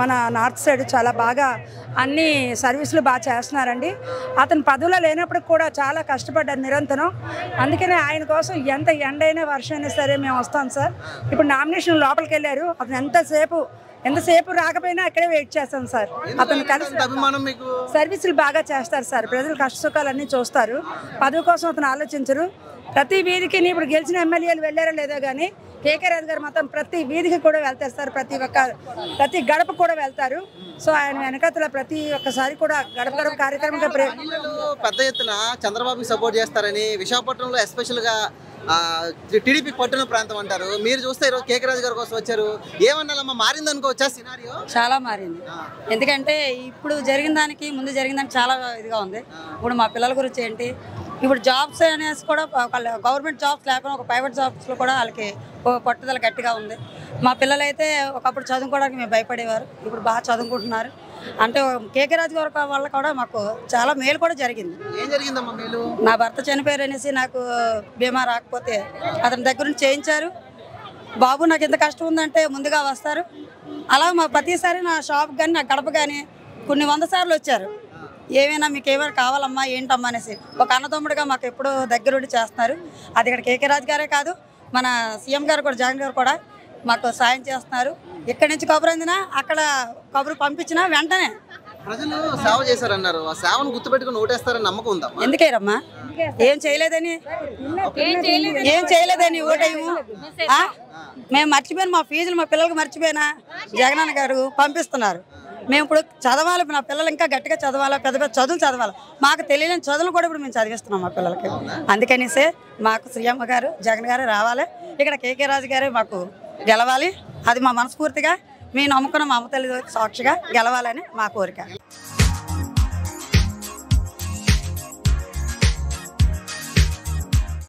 మన north side చాలా బాగా అన్ని సర్వీసులు బాగా చేస్తున్నారండి. అతను పదవిలో లేనప్పుడు కూడా చాలా కష్టపడ్డారు నిరంతరం. అందుకనే ఆయన కోసం ఎంత ఎండైనా వర్షం అయినా సరే మేము వస్తాం సార్. ఇప్పుడు నామినేషన్ లోపలికి వెళ్ళారు. అతను ఎంతసేపు రాకపోయినా అక్కడే వెయిట్ చేస్తాం సార్. అతను కలిసి సర్వీసులు బాగా చేస్తారు సార్. ప్రజల కష్ట సుఖాలన్నీ చూస్తారు. పదవి కోసం అతను ఆలోచించరు. ప్రతి వీధికి ఇప్పుడు గెలిచిన ఎమ్మెల్యేలు వెళ్ళారో లేదో కానీ కేకే రాజు గారు మాత్రం ప్రతి వీధికి కూడా వెళ్తారు సార్. ప్రతి గడప కూడా వెళ్తారు. సో ఆయన వెనకతల ప్రతి ఒక్కసారి కూడా గడప గడప కార్యక్రమంగా పెద్ద ఎత్తున చంద్రబాబుకి సపోర్ట్ చేస్తారని విశాఖపట్నంలో ఎస్పెషల్గా టీడీపీ పట్టున ప్రాంతం అంటారు. మీరు చూస్తే ఈరోజు కేకే రాజు గారి కోసం వచ్చారు. ఏమన్నా మారింది అనుకోవచ్చా సినారియో? చాలా మారింది. ఎందుకంటే ఇప్పుడు జరిగిన దానికి ముందు జరిగిన దానికి చాలా ఇదిగా ఉంది. ఇప్పుడు మా పిల్లల గురించి ఏంటి, ఇప్పుడు జాబ్స్ అనేసి కూడా గవర్నమెంట్ జాబ్స్ లేకుండా ఒక ప్రైవేట్ జాబ్స్లో కూడా వాళ్ళకి పట్టుదల గట్టిగా ఉంది. మా పిల్లలైతే ఒకప్పుడు చదువుకోవడానికి మేము భయపడేవారు, ఇప్పుడు బాగా చదువుకుంటున్నారు. అంటే కేకే రాజు గారి వల్ల కూడా మాకు చాలా మేలు కూడా జరిగింది. ఏం జరిగిందమ్మా మేలు? నా భర్త చనిపోయారు అనేసి నాకు బీమా రాకపోతే అతని దగ్గర నుంచి చేయించారు. బాబు నాకు ఎంత కష్టం ఉందంటే ముందుగా వస్తారు. అలా మా ప్రతిసారి నా షాప్ కానీ నా గడప కానీ కొన్ని 100 సార్లు వచ్చారు. ఏమైనా మీకు ఏమైనా కావాలమ్మా ఏంటమ్మా అనేసి ఒక అన్నదమ్ముడిగా మాకు ఎప్పుడూ దగ్గరుండి చేస్తున్నారు. అది ఇక్కడ కేకే రాజు గారే కాదు, మన సీఎం గారు కూడా, జగన్ గారు కూడా మాకు సాయం చేస్తున్నారు. ఇక్కడి నుంచి కబురు అందినా అక్కడ కబురు పంపించినా వెంటనే ప్రజలు సేవ చేశారన్నారు. ఆ సేవను గుర్తుపెట్టుకుని ఓటేస్తారని నమ్మకం ఉందా? ఎందుకేరమ్మా? ఏం చేయలేదని ఓటేయము. మేము మర్చిపోయినా మా ఫీజులు మా పిల్లలకు మర్చిపోయినా జగనన్న గారు పంపిస్తున్నారు. మేము ఇప్పుడు చదవాలి, నా పిల్లలు ఇంకా గట్టిగా చదవాలి, పెద్ద పెద్ద చదువులు చదవాలి. మాకు తెలియని చదువులు కూడా ఇప్పుడు మేము చదివిస్తున్నాం మా పిల్లలకి. అందుకనిసే మాకు సీఎం గారు జగన్ గారు రావాలి, ఇక్కడ కేకే రాజు గారే మాకు గెలవాలి. అది మా మనస్ఫూర్తిగా మేము నమ్ముకున్న మా అమ్మ తల్లి సాక్షిగా గెలవాలని మా కోరిక.